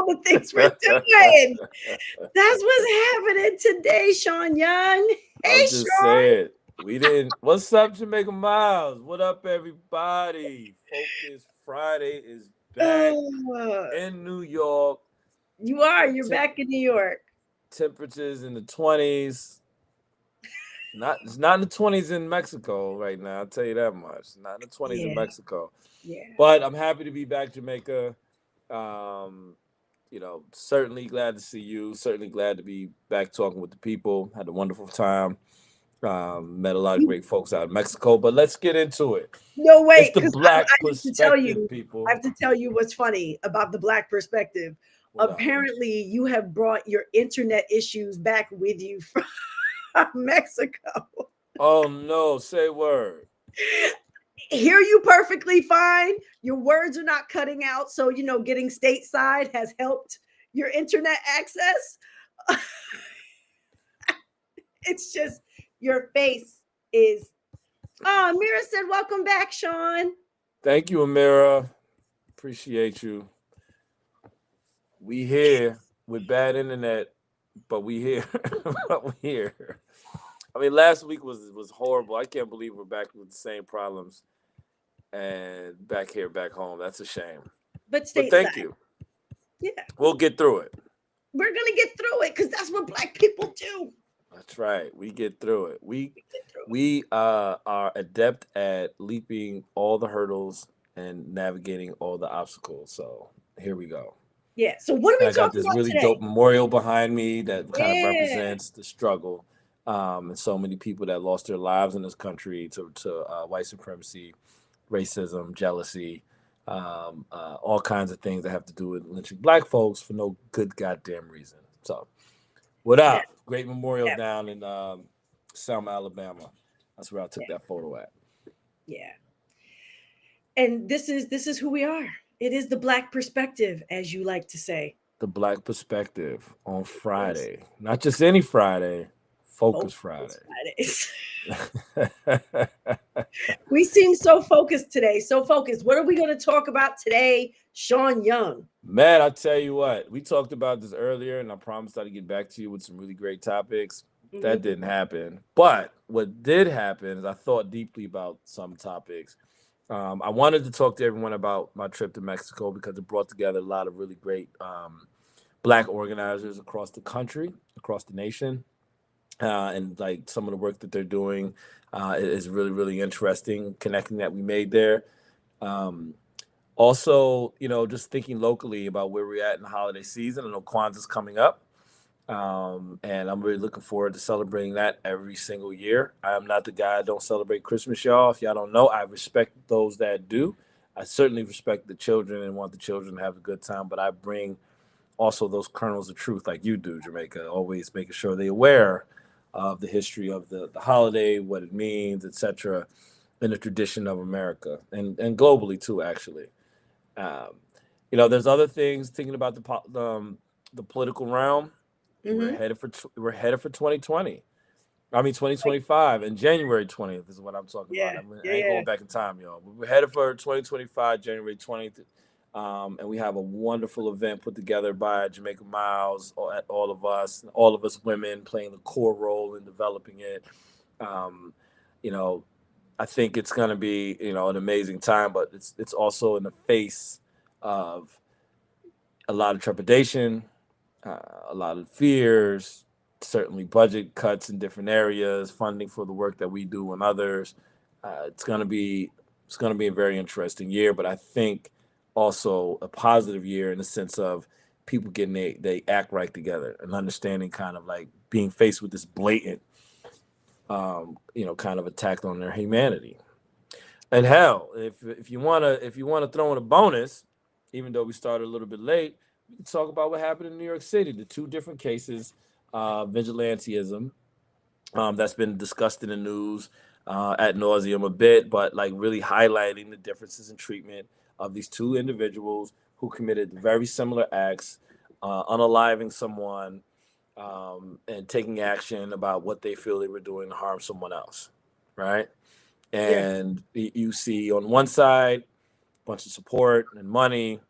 all the things we're doing. That's what's happening today, Shawn Young. Hey, I'm just Shawn. saying. We didn't. What's up, Jamaica Miles? What up, everybody? Focus Friday is back Oh, in New York you are. with You're back in New York. temperatures in the 20s. It's not in the 20s in Mexico right now. I'll tell you that much. Not in the 20s in Yeah, Mexico. yeah. But I'm happy to be back, Jamaica. Um, certainly glad to see you. Certainly glad to be back talking with the people. Had a wonderful time. Met a lot of You, great folks out in Mexico, but let's get into it. no, It's wait, the because black I have to tell perspective, you, I people. have to tell you what's funny about the Black perspective. What up? Apparently, you have brought your internet issues back with you from Mexico. Oh no, say word. Hear you perfectly fine. Your words are not cutting out. So, getting stateside has helped your internet access. It's just your face is. Oh, Mira said, welcome back, Shawn. Thank you, Amira. Appreciate you. We here with bad internet, but we here. but we here. I mean, last week was horrible. I can't believe we're back with the same problems and back here, back home. That's a shame. But But thank stateside. you. Yeah, We'll get through it. we're going to get through it because that's what Black people do. That's right. We get through it. We Get through it. we are adept at leaping all the hurdles and navigating all the obstacles. So here we go. Yeah. So, what are And we I got talking this about really today? dope memorial behind me that kind of Yeah. represents the struggle, and so many people that lost their lives in this country to white supremacy, racism, jealousy, all kinds of things that have to do with lynching black folks for no good goddamn reason. So what Yeah. up? Great memorial Yeah. down in Selma, Alabama. That's where I Yeah. took that photo at. Yeah. And this is who we are. It is the Black perspective, as you like to say. The Black Perspective on Yes. Friday. Not just any Friday, Focus Focus Friday. Fridays. We seem so focused today. So focused. What are we going to talk about today, Shawn Young? Man, I tell you what, we talked about this earlier, and I promised I'd get back to you with some really great topics. That Mhm. didn't happen. But what did happen is I thought deeply about some topics. I wanted to talk to everyone about my trip to Mexico because it brought together a lot of really great black organizers across the country, across the nation. And like some of the work that they're doing is really, really interesting, connecting that we made there. Um, Also, just thinking locally about where we're at in the holiday season. I know Kwanzaa's coming up, and I'm really looking forward to celebrating that every single year. I am not the guy that don't celebrate Christmas, y'all. If y'all don't know, I respect those that do. I certainly respect the children and want the children to have a good time, but I bring also those kernels of truth like you do, Jamaica, always making sure they're aware of the history of the holiday, what it means, etc., and the tradition of America and globally too, actually. Um, there's other things thinking about the political realm. We're Mhm. headed for we're headed for 2020. I mean 2025 and January 20th is what I'm talking about. Yeah. I ain't Yeah. going back in time, y'all. We're headed for 2025 January 20th. And we have a wonderful event put together by Jamaica Miles, all of us women playing the core role in developing it. Um, you know, I think it's going to be an amazing time, but it's also in the face of a lot of trepidation, a lot of fears, certainly budget cuts in different areas, funding for the work that we do and others. It's going to be a very interesting year, but I think also a positive year in the sense of people getting they act right together and understanding kind of like being faced with this blatant kind of attack on their humanity. And hell, if you wanna throw in a bonus, even though we started a little bit late, we can talk about what happened in New York City. The two different cases, vigilantism, that's been discussed in the news at nauseum a bit, but like really highlighting the differences in treatment of these two individuals who committed very similar acts, unaliving someone, and taking action about what they feel they were doing to harm someone else, right? Yeah. And you see on one side a bunch of support and money,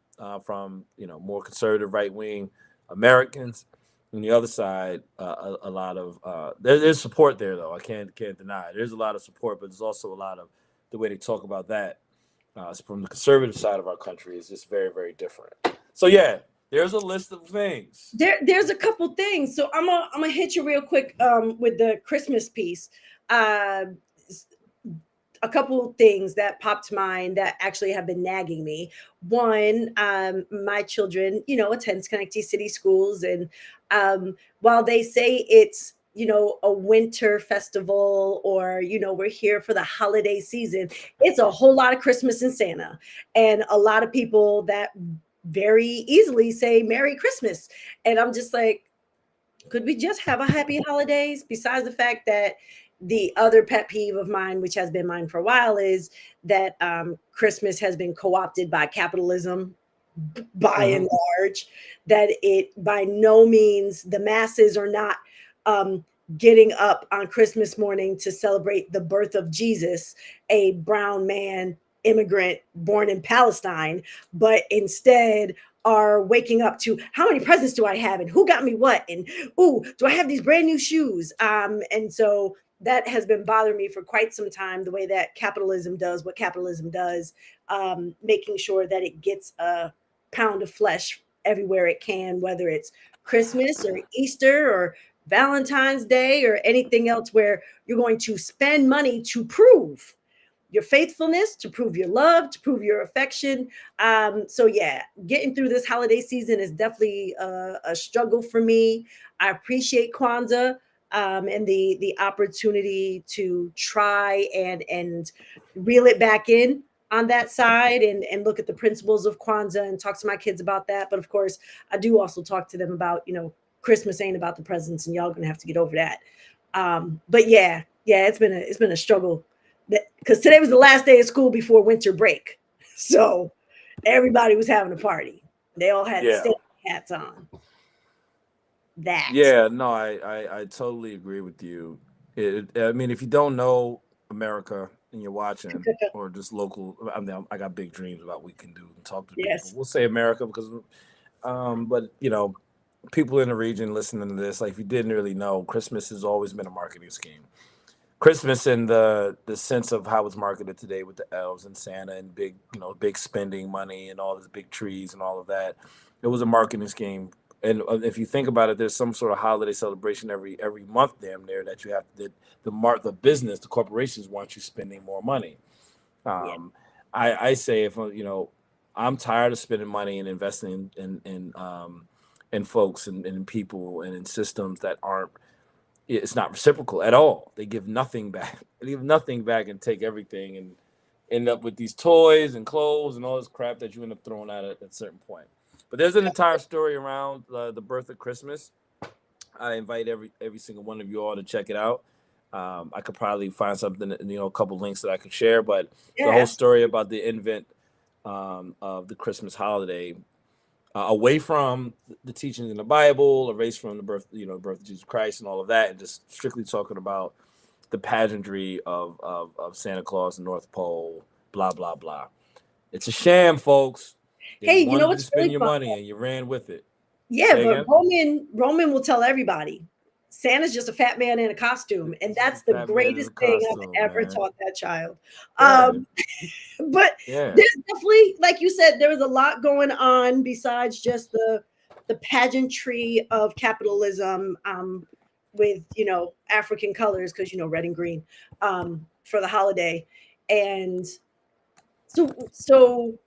from more conservative right wing Americans. On the other side, a lot of there's support there though. I can't deny it. There's a lot of support, but there's also a lot of the way they talk about that from the conservative side of our country is just very very different. So yeah, there's a list of things. There's a couple things. So I'm gonna hit you real quick with the Christmas piece. Uh, a couple things that popped to mind that actually have been nagging me. One, my children, attend Schenectady City schools, and while they say it's a winter festival, or we're here for the holiday season, it's a whole lot of Christmas and Santa, and a lot of people that very easily say Merry Christmas, and I'm just like, could we just have a happy holidays? Besides the fact that the other pet peeve of mine, which has been mine for a while, is that Christmas has been co-opted by capitalism by Hmm. and large, that it by no means the masses are not um, getting up on Christmas morning to celebrate the birth of Jesus, a brown man immigrant born in Palestine, but instead are waking up to how many presents do I have and who got me what, and ooh, do I have these brand new shoes? And so that has been bothering me for quite some time, the way that capitalism does what capitalism does, making sure that it gets a pound of flesh everywhere it can, whether it's Christmas or Easter or Valentine's Day or anything else, where you're going to spend money to prove your faithfulness, to prove your love, to prove your affection. So yeah, getting through this holiday season is definitely a struggle for me. I appreciate Kwanzaa, and the opportunity to try and reel it back in on that side, and look at the principles of Kwanzaa and talk to my kids about that. But of course, I do also talk to them about, Christmas ain't about the presents, and y'all gonna have to get over that. But yeah, it's been a struggle, because today was the last day of school before winter break. So everybody was having a party. They all had Yeah. Santa hats on. That. Yeah, no, I totally agree with you. I mean, if you don't know America and you're watching, or just local, I mean, I got big dreams about what we can do and talk to people. Yes. We'll say America because, but people in the region listening to this, like if you didn't really know, Christmas has always been a marketing scheme. Christmas in the sense of how it's marketed today with the elves and Santa and big big spending money and all these big trees and all of that. It was a marketing scheme. And if you think about it, there's some sort of holiday celebration every month, damn near, that you have the business, the corporations want you spending more money. Yeah. Um, I say if I'm tired of spending money and investing in folks and in people and in systems that aren't it's not reciprocal at all. They give nothing back. They give nothing back and take everything and end up with these toys and clothes and all this crap that you end up throwing out at a certain point. But there's an entire story around the birth of Christmas. I invite every single one of you all to check it out. I could probably find something, a couple links that I could share, but the whole Yes. story about the invent of the Christmas holiday, away from the teachings in the Bible, erased from the birth, birth of Jesus Christ and all of that, and just strictly talking about the pageantry of Santa Claus and North Pole, blah blah blah. It's a sham, folks. They Hey, just you know wanted you to what's spend really your fun? money, and you ran with it. Yeah, Say but again. Roman will tell everybody Santa's just a fat man in a costume, and Just a that's the fat man in a greatest thing costume, I've ever man. taught that child. Yeah, Um, but yeah. there's definitely, like you said, there was a lot going on besides just the pageantry of capitalism, with African colors, because red and green, for the holiday. And so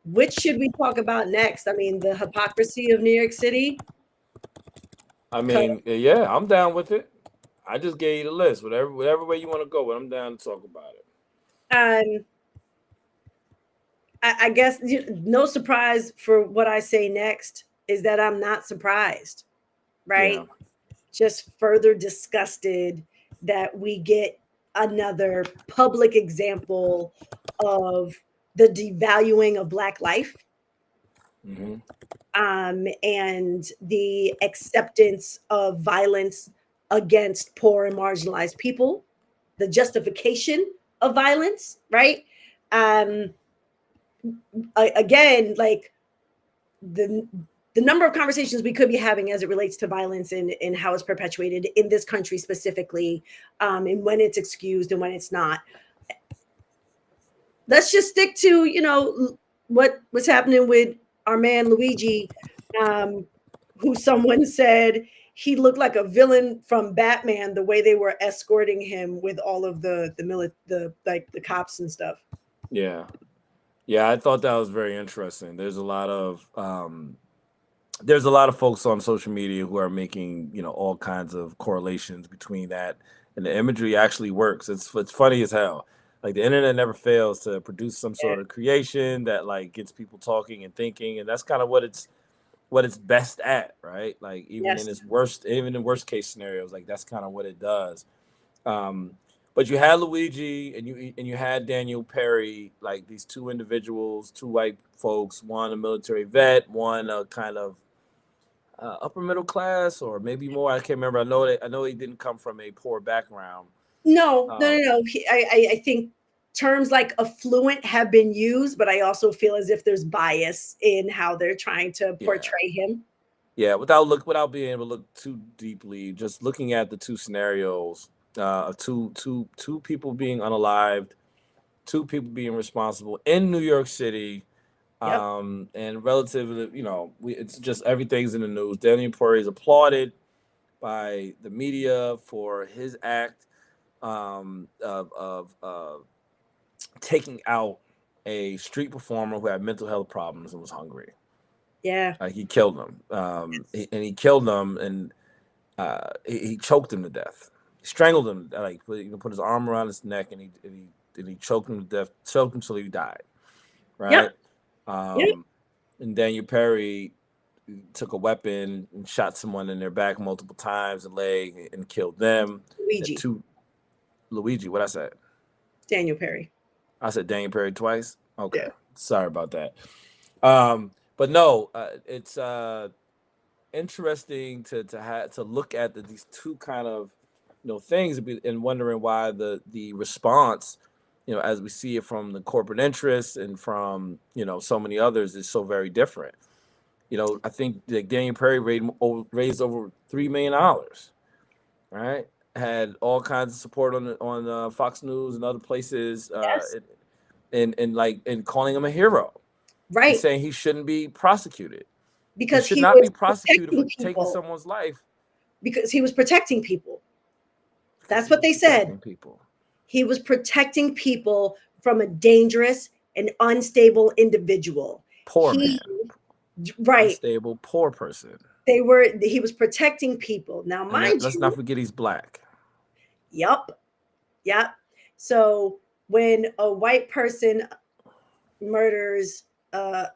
which should we talk about next? I mean, the hypocrisy of New York City. I 'Cause, mean, yeah, I'm down with it. I just gave you the list. Whatever way you want to go, but I'm down to talk about it. um I guess, no surprise for what I say next is that I'm not surprised, Yeah. right? Just further disgusted that we get another public example of the devaluing of Black life, Hmm. and the acceptance of violence against poor and marginalized people, the justification of violence, right? Um, Again, like, the the number of conversations we could be having as it relates to violence and how it's perpetuated in this country specifically, and when it's excused and when it's not. Let's just stick to, what's happening with our man Luigi, um, who someone said he looked like a villain from Batman the way they were escorting him with all of the cops and stuff. Yeah. Yeah, I thought that was very interesting. There's a lot of folks on social media who are making, all kinds of correlations between that, and the imagery actually works. It's funny as hell. Like the internet never fails to produce some Yeah. sort of creation that like gets people talking and thinking, and that's kind of what it's best at, right? Like Yes. even in worst case scenarios, like that's kind of what it does. Um, but you had Luigi and you had Daniel Perry, like these two individuals, two white folks, one a military vet, one a kind of upper middle class or maybe more. I can't remember. I know he didn't come from a poor background. No, no, Um, no, no. I think terms like affluent have been used, but I also feel as if there's bias in how they're trying to yeah, portray him. yeah. Without being able to look too deeply, just looking at the two scenarios of two people being unalived, two people being responsible in New York City, Yep. and relatively, it's just everything's in the news. Daniel Perry is applauded by the media for his act of taking out a street performer who had mental health problems and was hungry. Yeah. Like he killed him, and he killed him, and he choked him to death. He strangled him, like put his arm around his neck, and he choked him to death, choked him till he died. Yep. Right. Yep. Um, and Daniel Perry took a weapon and shot someone in their back multiple times and leg and killed them. The Luigi. two Luigi, what I said? Daniel Perry. I said Daniel Perry twice. Okay, Yeah. sorry about that. But no, it's interesting to look at these two kind of things and wondering why the response, as we see it from the corporate interests and from so many others, is so very different. I think like Daniel Perry raised over $3 million, right? Had all kinds of support on Fox News and other places, Yes. and calling him a hero and Right. saying he shouldn't be prosecuted. He Because should he not was be prosecuted for protecting taking people. someone's life Because he was protecting people. because That's he what was they said. protecting people. He was protecting people from a dangerous and unstable individual. Poor He, man, right. unstable, poor person, He was protecting people. Now, and mind let's not you, forget he's black. yep, yep. So when a white person murders a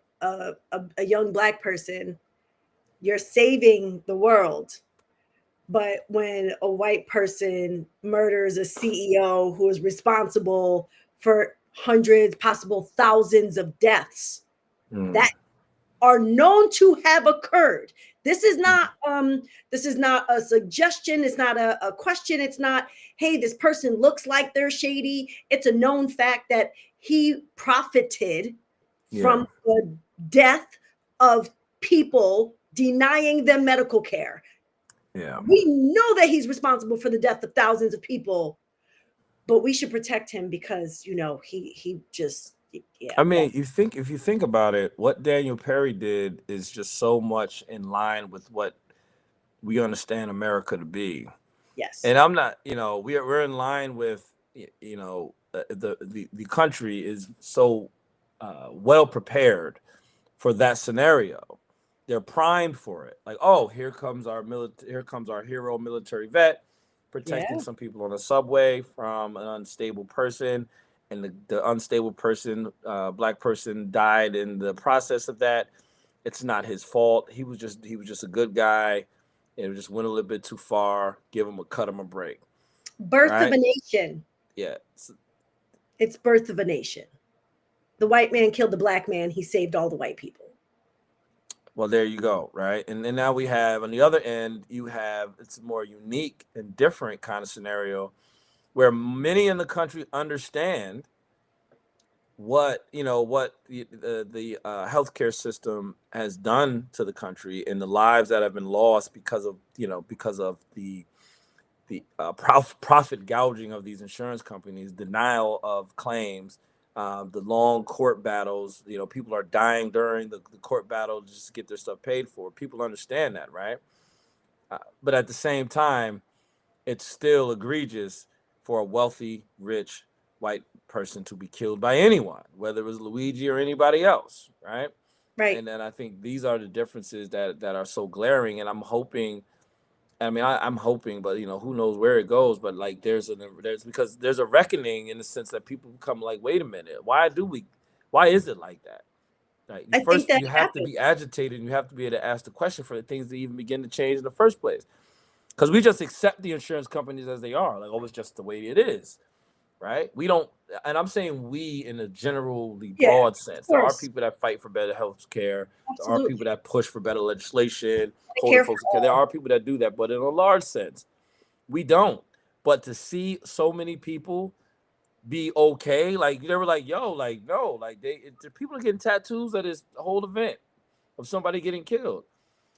young black person, you're saving the world. But when a white person murders a CEO who is responsible for hundreds, possible thousands of deaths Mm, that are known to have occurred. This is not this is not a suggestion, it's not a question, it's not, hey, this person looks like they're shady. It's a known fact that he profited yeah, from the death of people, denying them medical care. yeah. We know that he's responsible for the death of thousands of people, but we should protect him because he just, yeah. I mean, if you think about it, what Daniel Perry did is just so much in line with what we understand America to be. Yes. And I'm not, we're in line with, the country is so well prepared for that scenario. They're primed for it. Like, oh, here comes our hero military vet protecting Yeah. some people on the subway from an unstable person, and the unstable person, black person, died in the process of that. It's not his fault. He was just a good guy. It just went a little bit too far. Cut him a break, Birth of right? a nation. Yeah. It's birth of a nation. The white man killed the black man. He saved all the white people. Well, there you go, right? And now we have on the other end, you have it's a more unique and different kind of scenario where many in the country understand what what the healthcare system has done to the country and the lives that have been lost because of the profit gouging of these insurance companies, denial of claims, the long court battles. People are dying during the court battle just to get their stuff paid for. People understand that, right? But at the same time, it's still egregious for a wealthy, rich white person to be killed by anyone, whether it was Luigi or anybody else, right? Right. And then I think these are the differences that are so glaring. And I'm hoping, I mean, I'm hoping, but who knows where it goes. But like, there's because there's a reckoning in the sense that people become like, wait a minute, why is it like that? Like, I think that you have to happened. be agitated, and you have to be able to ask the question for the things to even begin to change in the first place. Because we just accept the insurance companies as they are, like, oh, it's just the way it is, right? We don't, and I'm saying we in a generally Yeah, broad of sense. There are course. people that fight for better health care. There are people Absolutely. that push for better legislation, I holding care for folks accountable. There all. are people that do that, but in a large sense, we don't. But to see so many people be okay, like they were like, yo, like no, like the people are getting tattoos at this whole event of somebody getting killed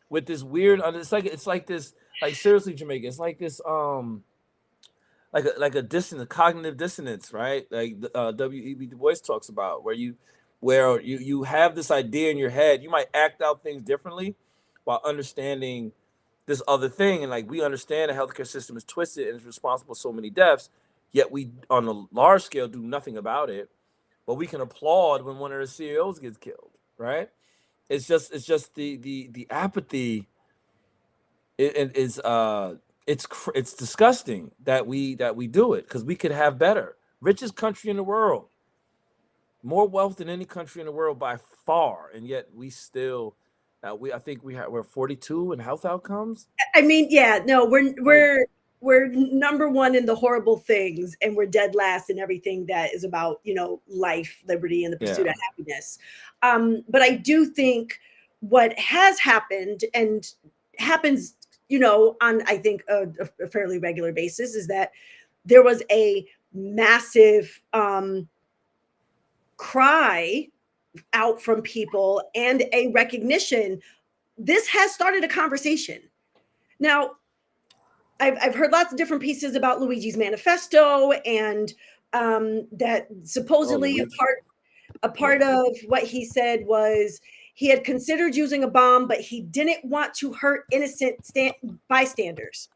with this weird. It's like this, like seriously, Jamaica. It's like this, like a dissonance, cognitive dissonance, right? Like W.E.B. Du Bois talks about, where you have this idea in your head. You might act out things differently while understanding this other thing, and like we understand the healthcare system is twisted and is responsible for so many deaths. Yet we, on a large scale, do nothing about it. But we can applaud when one of the CEOs gets killed, right? It's just the apathy is it's disgusting that we do it because we could have better. Richest country in the world, more wealth than any country in the world by far, and yet we still we I think we're 42 in health outcomes. I mean, yeah, no, Like, we're number one in the horrible things, and we're dead last in everything that is about life, liberty, and the pursuit yeah. of happiness. But I do think what has happened and happens, on I think a fairly regular basis is that there was a massive cry out from people and a recognition. This has started a conversation. Now, I've heard lots of different pieces about Luigi's manifesto, and that Oh, supposedly Luigi. a part Yeah. of what he said was he had considered using a bomb, but he didn't want to hurt innocent bystanders,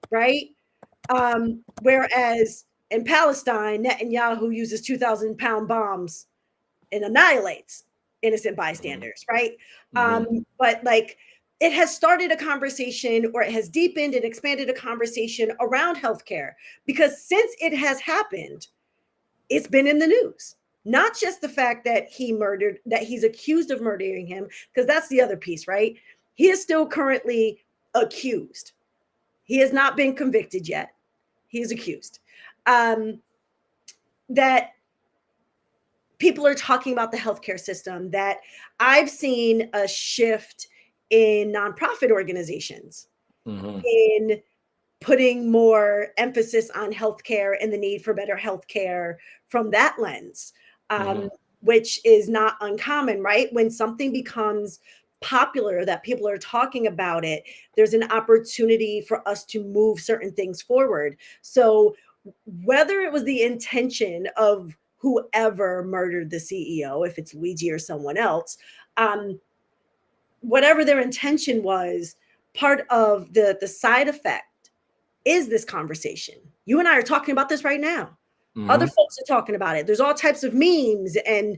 right? Whereas in Palestine, Netanyahu uses 2,000-pound bombs and annihilates innocent Hmm. bystanders, right? Hmm. But like it has started a conversation or it has deepened and expanded a conversation around healthcare because since it has happened, it's been in the news. Not just the fact that he's accused of murdering him, because that's the other piece, right? He is still currently accused. He has not been convicted yet. He is accused. Um, that people are talking about the healthcare system, that I've seen a shift in nonprofit organizations Hmm. in putting more emphasis on healthcare and the need for better healthcare from that lens, Hmm. um, which is not uncommon, right? When something becomes popular, that people are talking about it, there's an opportunity for us to move certain things forward. So, whether it was the intention of whoever murdered the CEO, if it's Luigi or someone else, um, whatever their intention was, part of the side effect is this conversation. You and I are talking about this right now. Other Hmm. folks are talking about it. There's all types of memes and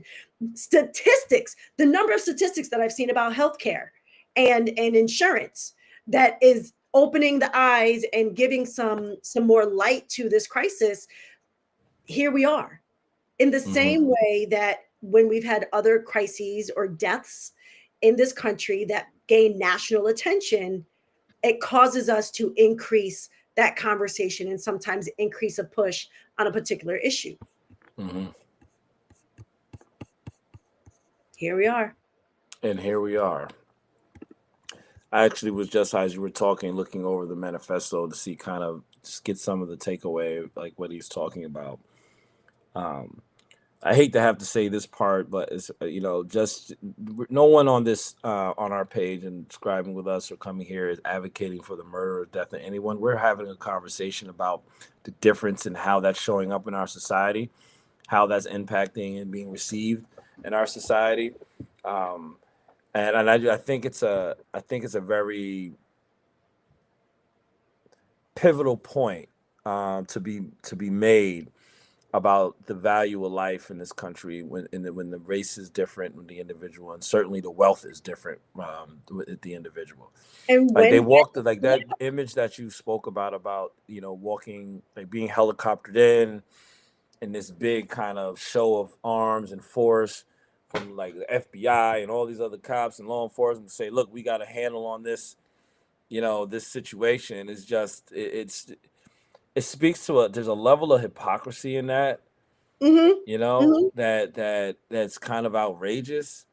statistics. The number of statistics that I've seen about healthcare and insurance that is opening the eyes and giving some more light to this crisis. Here we are. In the Hmm. same way that when we've had other crises or deaths in this country that gain national attention, it causes us to increase that conversation and sometimes increase a push on a particular issue. Hmm. Here we are. And here we are. I actually was just, as you were talking, looking over the manifesto to see, kind of just get some of the takeaway, like what he's talking about. Um, I hate to have to say this part, but it's just no one on this on our page and subscribing with us or coming here is advocating for the murder or death of anyone. We're having a conversation about the difference in how that's showing up in our society, how that's impacting and being received in our society. Um, and I think it's a very pivotal point to be made about the value of life in this country when the race is different with the individual, and certainly the wealth is different with the individual. And Like they when walked, like that image that you spoke about walking, like being helicoptered in this big kind of show of arms and force from like the FBI and all these other cops and law enforcement to say, look, we got a handle on this, this situation is just it speaks to there's a level of hypocrisy in that, Mhm. Mhm. that's kind of outrageous,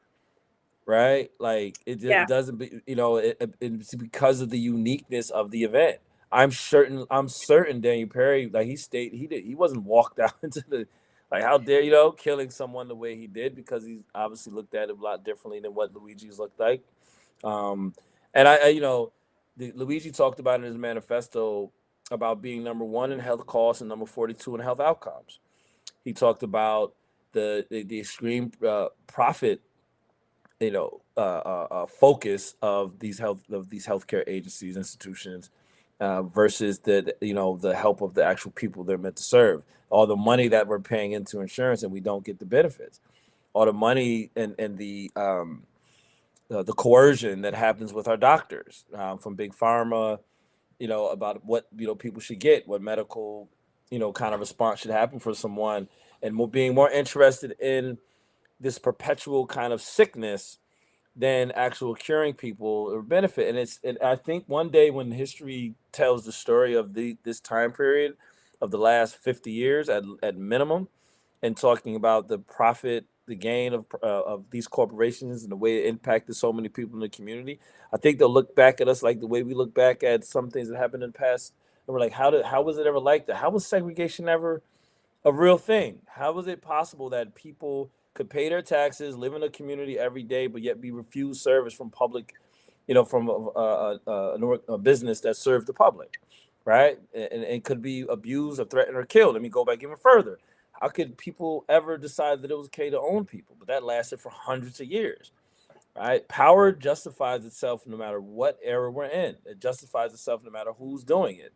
right? Like it Yeah. doesn't be, it's because of the uniqueness of the event. I'm certain Daniel Perry, like he wasn't walked out into the, like, how dare, killing someone the way he did, because he's obviously looked at it a lot differently than what Luigi's looked like. Um, and Luigi talked about in his manifesto about being number one in health costs and number 42 in health outcomes. He talked about the extreme profit, focus of these healthcare agencies, institutions, versus the help of the actual people they're meant to serve. All the money that we're paying into insurance and we don't get the benefits. All the money and the coercion that happens with our doctors, from big pharma, about what people should get, what medical, kind of response should happen for someone, and being more interested in this perpetual kind of sickness than actual curing people or benefit. And I think one day when history tells the story of this time period of the last 50 years at minimum, and talking about the profit, the gain of these corporations and the way it impacted so many people in the community, I think they'll look back at us like the way we look back at some things that happened in the past, and we're like, how was it ever like that? How was segregation ever a real thing? How was it possible that people could pay their taxes, live in a community every day, but yet be refused service from public, from a business that served the public, right? And could be abused or threatened or killed. Let me go back even further. How could people ever decide that it was okay to own people? But that lasted for hundreds of years, right? Power justifies itself no matter what era we're in. It justifies itself no matter who's doing it.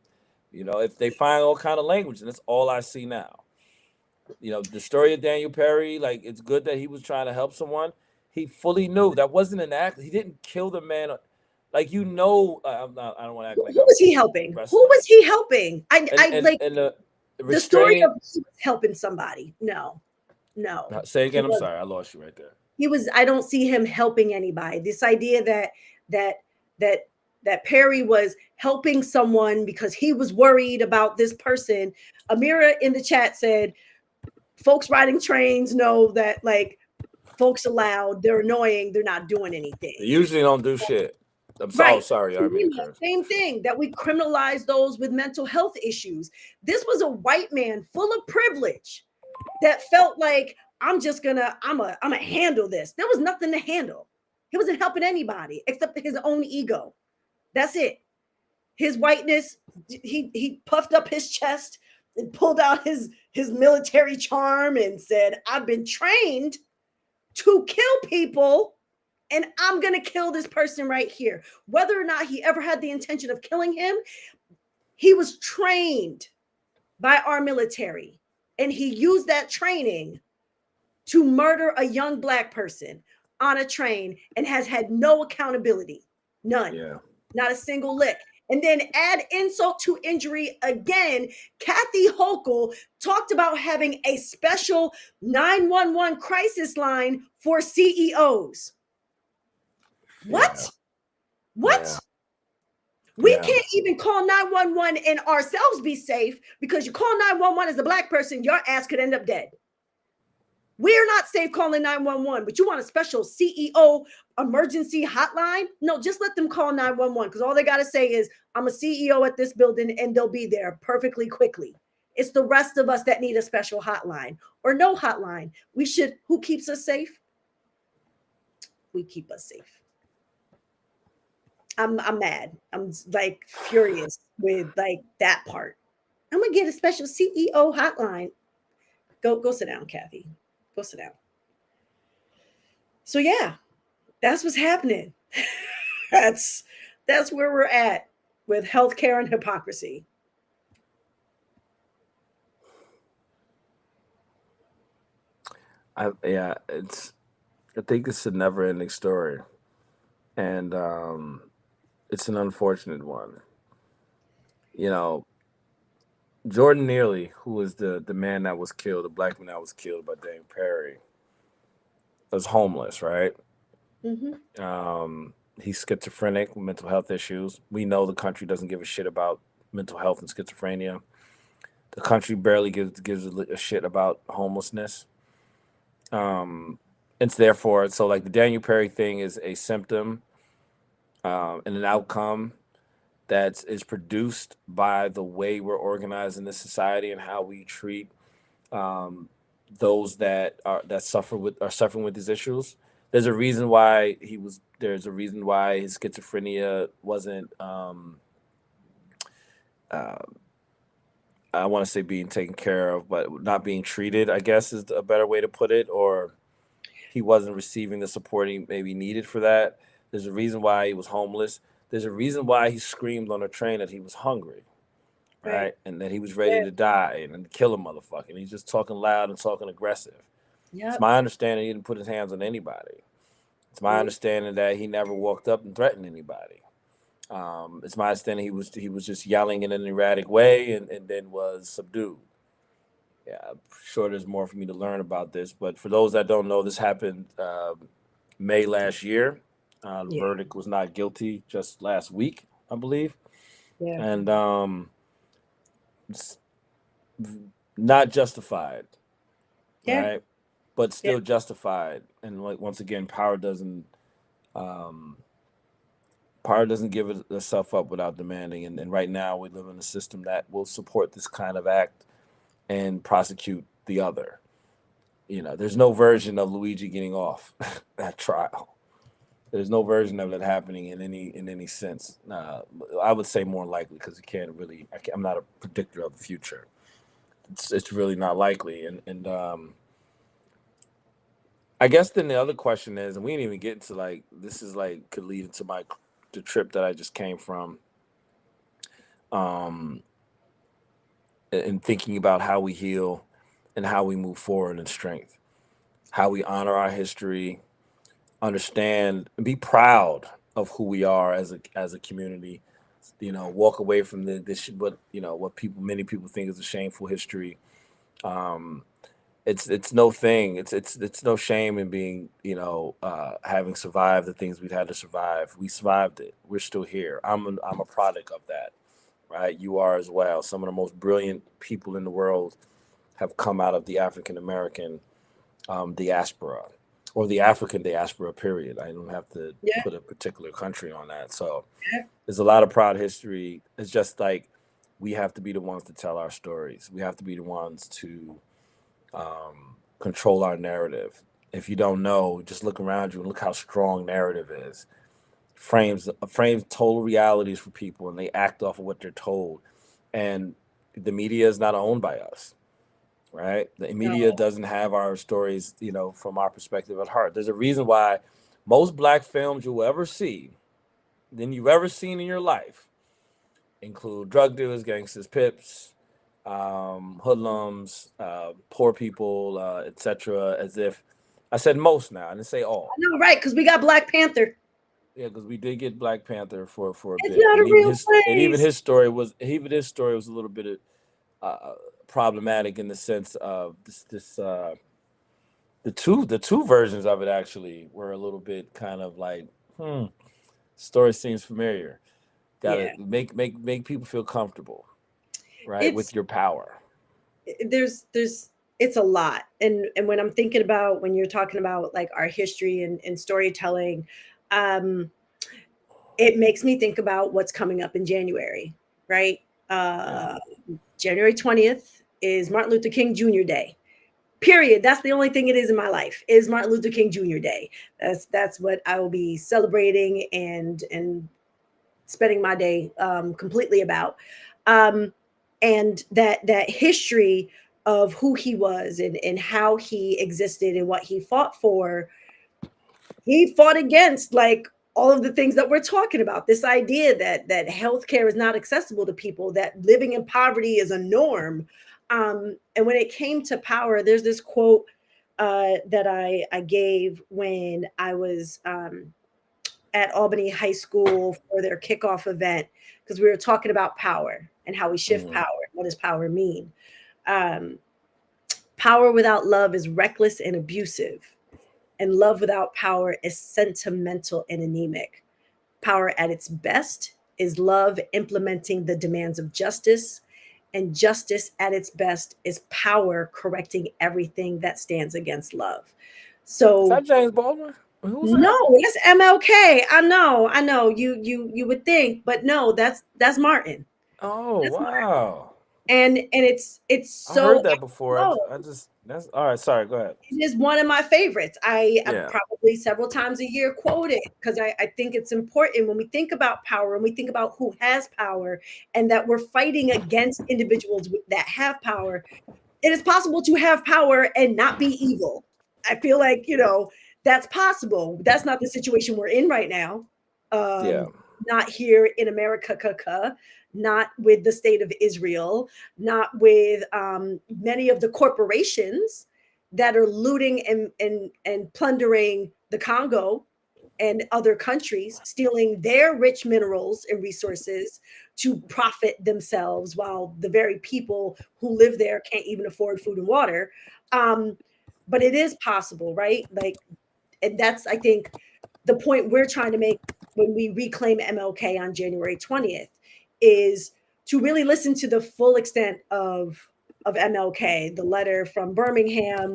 If they find all kind of language, and that's all I see now. The story of Daniel Perry, like, it's good that he was trying to help someone. He fully knew that wasn't an act. He didn't kill the man. Like, I don't want to act like Who I'm was he helping? Who wrestling. was he helping? I And like the the story restraining. of he was helping somebody. No, no, Say he again. I'm was. sorry, I lost you right there. He was. I don't see him helping anybody. This idea that that that Perry was helping someone because he was worried about this person. Amira in the chat said, "Folks riding trains know that, like, folks are loud. They're annoying. They're not doing They anything." usually don't do shit. Oh, Right. sorry, I didn't mean to curse. Same thing, that we criminalize those with mental health issues. This was a white man full of privilege that felt like, I'm gonna handle this. There was nothing to handle. He wasn't helping anybody except his own ego. That's it. His whiteness, he puffed up his chest and pulled out his military charm and said, "I've been trained to kill people, and I'm going to kill this person right here." Whether or not he ever had the intention of killing him, he was trained by our military, and he used that training to murder a young black person on a train and has had no accountability. None. Yeah, Not a single lick. And then add insult to injury again. Kathy Hochul talked about having a special 911 crisis line for CEOs. yeah, What? yeah, What? We yeah. can't even call 911 and ourselves be safe, because you call 911 as a black person, your ass could end up dead. We're not safe calling 911, but you want a special CEO emergency hotline? No, just let them call 911, because all they got to say is, "I'm a CEO at this building," and they'll be there perfectly quickly. It's the rest of us that need a special hotline or no hotline. We should, who keeps us safe? We keep us safe. I'm mad. I'm like furious with like that part. I'm gonna get a special CEO hotline. Go sit down, Kathy. Go sit down. So yeah, that's what's happening. that's that's where we're at with healthcare and hypocrisy. Yeah, I think it's a never-ending story, and it's an unfortunate one. You know, Jordan Neely, who was the man that was killed, the black man that was killed by Dane Perry, was homeless, right? Hmm. He's schizophrenic, mental health issues. We know the country doesn't give a shit about mental health and schizophrenia. The country barely gives a shit about homelessness. Um, it's therefore so like the Daniel Perry thing is a symptom and an outcome that is produced by the way we're organized in this society and how we treat um, those that are suffering with these issues. There's a reason why he was. There's a reason why his schizophrenia wasn't. Uh, I want to say being taken care of, but not being treated. I guess is a better way to put it. Or he wasn't receiving the support he maybe needed for that. There's a reason why he was homeless. There's a reason why he screamed on a train that he was hungry, Right. right? And that he was ready Yeah. to die and kill a motherfucker. And he's just talking loud and talking aggressive. It's Yep. my understanding he didn't put his hands on anybody. It's my Mm. understanding that he never walked up and threatened anybody. It's my understanding he was just yelling in an erratic way and then was subdued. Yeah, I'm sure there's more for me to learn about this, but for those that don't know, this happened May last year. The Yeah. verdict was not guilty just last week, I believe, Yeah. and it's not justified, Yeah. right? But Yeah. still justified. And like once again, um, power doesn't give itself up without demanding. And right now, we live in a system that will support this kind of act and prosecute the other. There's no version of Luigi getting off that trial. There's no version of it happening in any sense. I would say more likely because you can't really. I'm not a predictor of the future. It's really not likely. And I guess then the other question is, and we didn't even get into like this is like could lead into the trip that I just came from. Um, and thinking about how we heal and how we move forward in strength, how we honor our history, understand and be proud of who we are as a community. Walk away from this what many people think is a shameful history. Um, it's no thing. It's no shame in being having survived the things we've had to survive. We survived it. We're still here. I'm a product of that. Right, you are as well. Some of the most brilliant people in the world have come out of the African American diaspora or the African diaspora, period. I don't have to Yeah. put a particular country on that. So Yeah. there's a lot of proud history. It's just like we have to be the ones to tell our stories. We have to be the ones to control our narrative. If you don't know, just look around you and look how strong narrative is. Frames total realities for people, and they act off of what they're told. And the media is not owned by us, right? The media No. doesn't have our stories, from our perspective at heart. There's a reason why most black films you'll ever see, than you've ever seen in your life, include drug dealers, gangsters, pips, hoodlums, poor people, etc. As if I said most now, I didn't say I all. know, right? Because we got Black Panther. Yeah, because we did get Black Panther for a It's bit, not a and even real his place. story was a little bit problematic in the sense of this the two versions of it actually were a little bit kind of like story seems familiar. Got to Yeah. make people feel comfortable, right, It's with your power. there's it's a lot. And when I'm thinking about when you're talking about like our history and storytelling, um, it makes me think about what's coming up in January, right? Yeah, Uh January 20th. is Martin Luther King Jr. Day. Period. That's the only thing it is in my life is Martin Luther King Jr. Day. That's what I will be celebrating and spending my day completely about. Um, and that history of who he was and how he existed and what he fought against like all of the things that we're talking about. This idea that healthcare is not accessible to people, that living in poverty is a norm. And when it came to power, there's this quote that I gave when I was at Albany High School for their kickoff event because we were talking about power and how we shift Mm-hmm. power. What does power mean? Um, Power without love is reckless and abusive, and love without power is sentimental and anemic. Power at its best is love implementing the demands of justice, and justice at its best is power correcting everything that stands against love. Is So that James Baldwin? Who's no, that? that's MLK. I know. You would think, but no, that's Martin. Oh That's Martin. wow. And it's I so heard that before. no, I just that's all right. Sorry, go ahead. it is one of my favorites. I Yeah. probably several times a year quote it because I think it's important when we think about power and we think about who has power and that we're fighting against individuals that have power. It is possible to have power and not be evil. I feel like, that's possible. That's not the situation we're in right now. Yeah. Not here in America, not with the state of Israel, not with many of the corporations that are looting and plundering the Congo and other countries, stealing their rich minerals and resources to profit themselves while the very people who live there can't even afford food and water. Um, but it is possible, right? Like, and that's, I think, the point we're trying to make when we reclaim MLK on January 20th is to really listen to the full extent of MLK, the letter from Birmingham,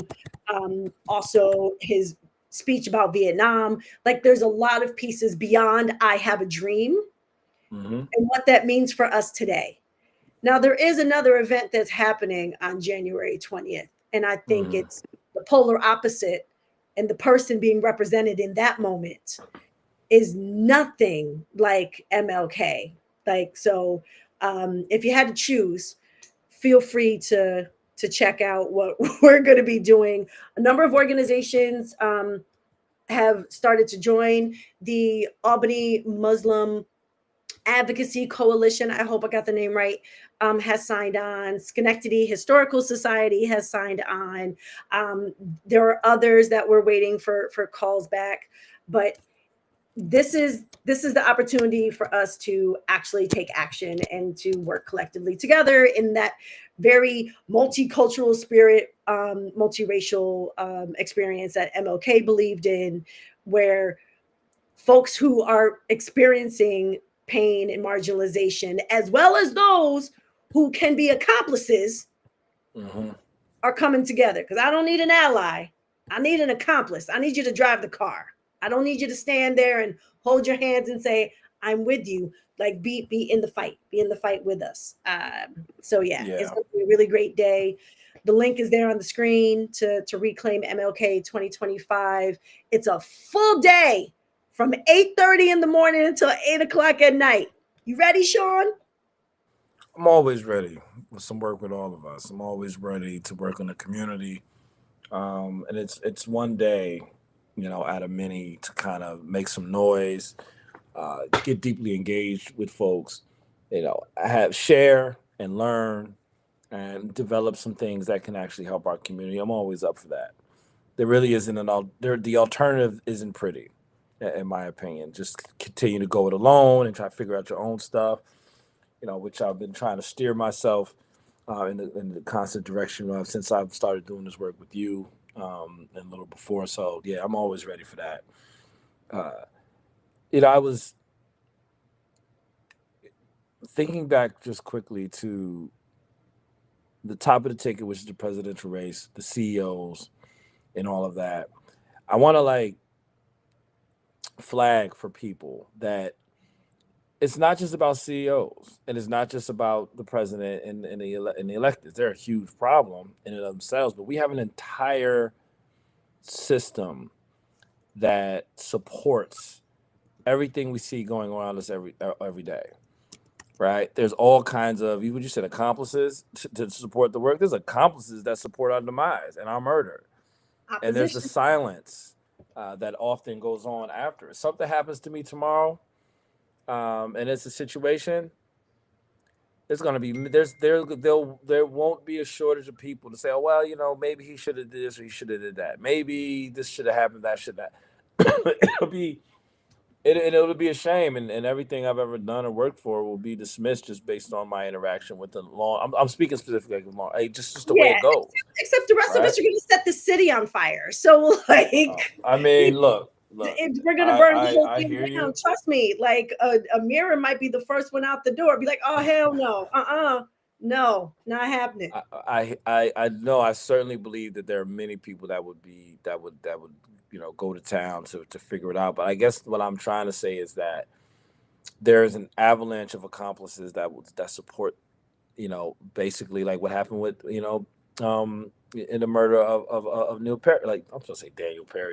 also his speech about Vietnam. Like there's a lot of pieces beyond I have a dream Mm-hmm. and what that means for us today. Now there is another event that's happening on January 20th, and I think Mm-hmm. it's the polar opposite, and the person being represented in that moment is nothing like MLK. Like so, if you had to choose, feel free to check out what we're going to be doing. A number of organizations have started to join the Albany Muslim Advocacy Coalition. I hope I got the name right. Has signed on. Schenectady Historical Society has signed on. Um, there are others that we're waiting for calls back, but this is the opportunity for us to actually take action and to work collectively together in that very multicultural spirit, multiracial experience that MLK believed in, where folks who are experiencing pain and marginalization, as well as those who can be accomplices, Mm-hmm. are coming together. Because I don't need an ally. I need an accomplice. I need you to drive the car. I don't need you to stand there and hold your hands and say, I'm with you. Like be in the fight. Be in the fight with us. So yeah, it's Yeah. gonna be a really great day. The link is there on the screen to reclaim MLK 2025. It's a full day from 8:30 in the morning until 8 o'clock at night. You ready, Shawn? I'm always ready for some work with all of us. I'm always ready to work in the community. And it's one day, out of many to kind of make some noise, get deeply engaged with folks, have share and learn and develop some things that can actually help our community. I'm always up for that. There really isn't the alternative isn't pretty, in my opinion. Just continue to go it alone and try to figure out your own stuff, which I've been trying to steer myself in the constant direction of since I've started doing this work with you and a little before. So yeah, I'm always ready for that. Uh, I was thinking back just quickly to the top of the ticket, which is the presidential race, the CEOs, and all of that. I want to like flag for people that it's not just about CEOs, and it's not just about the president and the electeds. They're a huge problem in and of themselves, but we have an entire system that supports everything we see going around us every day. Right? There's all kinds of you just said accomplices to support the work. There's accomplices that support our demise and our murder, and there's the Opposition. silence that often goes on after. If something happens to me tomorrow, and it's a situation, there's gonna be there won't be a shortage of people to say, oh well, maybe he should have did this or he should have did that. Maybe this should have happened, that should not. it'll be it'll be a shame, and everything I've ever done or worked for will be dismissed just based on my interaction with the law. I'm speaking specifically of law, just the way Yeah, it goes, except the rest of right? us are going to set the city on fire. So, like, I mean, look, if we're going to burn the whole I thing hear down, you. trust me, like, a mirror might be the first one out the door. Be like, oh, hell no. No, not happening. I know. I certainly believe that there are many people that would go to town to figure it out. But I guess what I'm trying to say is that there's an avalanche of accomplices that support, basically like what happened with in the murder of Neil Perry. Like I'm supposed to say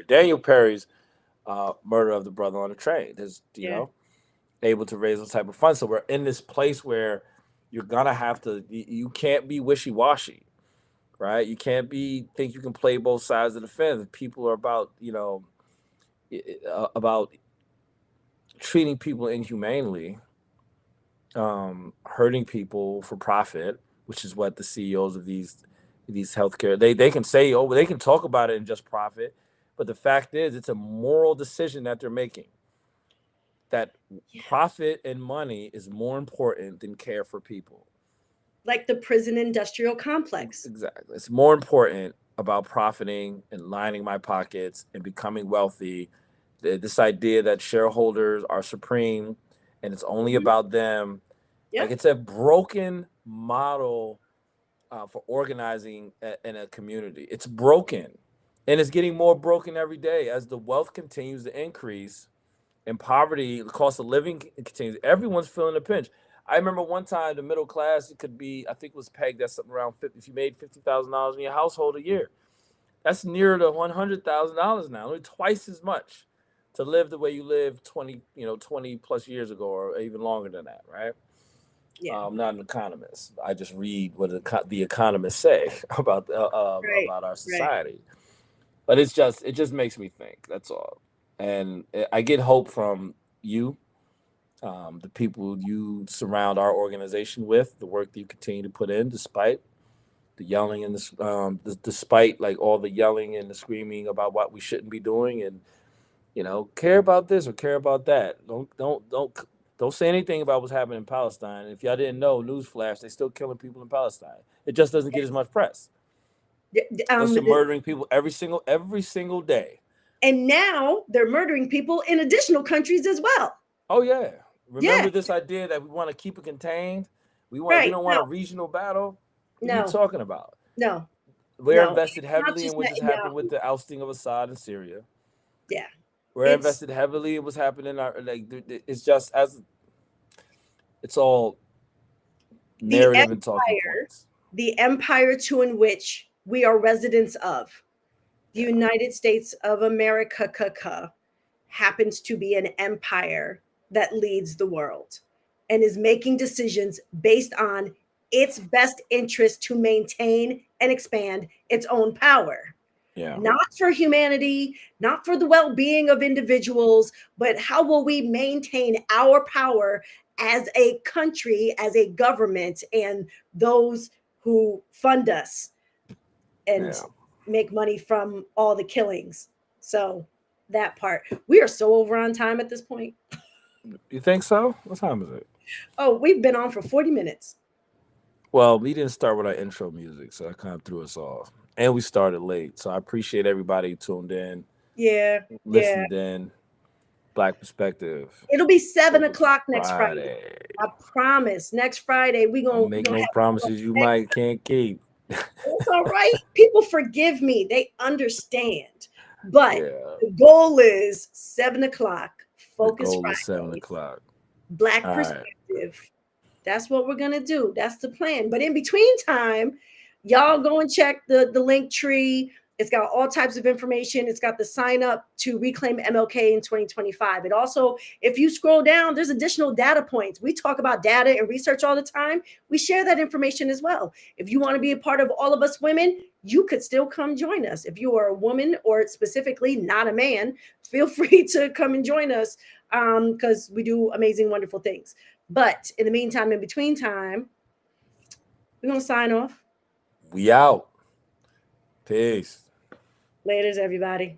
Daniel Perry's murder of the brother on the train. There's Yeah. able to raise those type of funds. So we're in this place where you're gonna have to. You can't be wishy washy, right? You can't be think you can play both sides of the fence. People are about about treating people inhumanely, hurting people for profit, which is what the CEOs of these healthcare they can say, oh, they can talk about it in just profit, but the fact is, it's a moral decision that they're making. That Yeah. profit and money is more important than care for people. Like the prison industrial complex. Exactly, it's more important about profiting and lining my pockets and becoming wealthy. This idea that shareholders are supreme and it's only Mhm. about them. Like Yep. it's a broken model for organizing in a community. It's broken, and it's getting more broken every day as the wealth continues to increase and poverty, the cost of living continues. Everyone's feeling the pinch. I remember one time the middle class, it could be, I think it was pegged at something around 50. If you made $50,000 in your household a year, that's near to $100,000 now, only twice as much to live the way you lived 20 plus years ago, or even longer than that, right? Yeah. I'm not an economist. I just read what the economists say Right. about our Right. society. But it just makes me think. That's all. And I get hope from you, the people you surround our organization with, the work that you continue to put in, despite the yelling and despite like all the yelling and the screaming about what we shouldn't be doing, and care about this or care about that. Don't say anything about what's happening in Palestine. If y'all didn't know, newsflash, they're still killing people in Palestine. It just doesn't get as much press. They're still The, murdering people every single day. and now they're murdering people in additional countries as well. Oh yeah. Yeah. Remember this idea that we want to keep it contained? We Right. don't want No. a regional battle? What are you No. talking about? No. We're No. invested It's not heavily in just what that. just happened with No. the ousting of Assad in Syria. Yeah. We're It's invested heavily in what's happening in our like it's just as it's all the narrative and talking empire, points. the empire to in which we are residents of. The Yeah. United States of America happens to be an empire that leads the world and is making decisions based on its best interest to maintain and expand its own power. Yeah. Not for humanity, not for the well being of individuals, but how will we maintain our power as a country, as a government, and those who fund us and Yeah. make money from all the killings. So that part. We are so over on time at this point. You think so? What time is it? Oh, we've been on for 40 minutes. Well, we didn't start with our intro music, so that kind of threw us off. And we started late. So I appreciate everybody who tuned in, Yeah, yeah. listened in. Black Perspective. It'll be seven Focus o'clock next Friday. Friday. I promise. Next Friday, Don't we make gonna no have promises you next. might can't keep. It's all right. People forgive me. They understand. But Yeah. the goal is 7 o'clock. The Focus goal is seven Fridays. o'clock. Black All right. perspective. That's what we're gonna do. That's the plan. But in between time, y'all go and check the link tree. It's got all types of information. It's got the sign up to reclaim MLK in 2025. It also, if you scroll down, there's additional data points. We talk about data and research all the time. We share that information as well. If you want to be a part of All of Us Women, you could still come join us. If you are a woman or specifically not a man, feel free to come and join us because we do amazing, wonderful things. But in the meantime, in between time, we're gonna sign off. We out. Peace. Laters, everybody.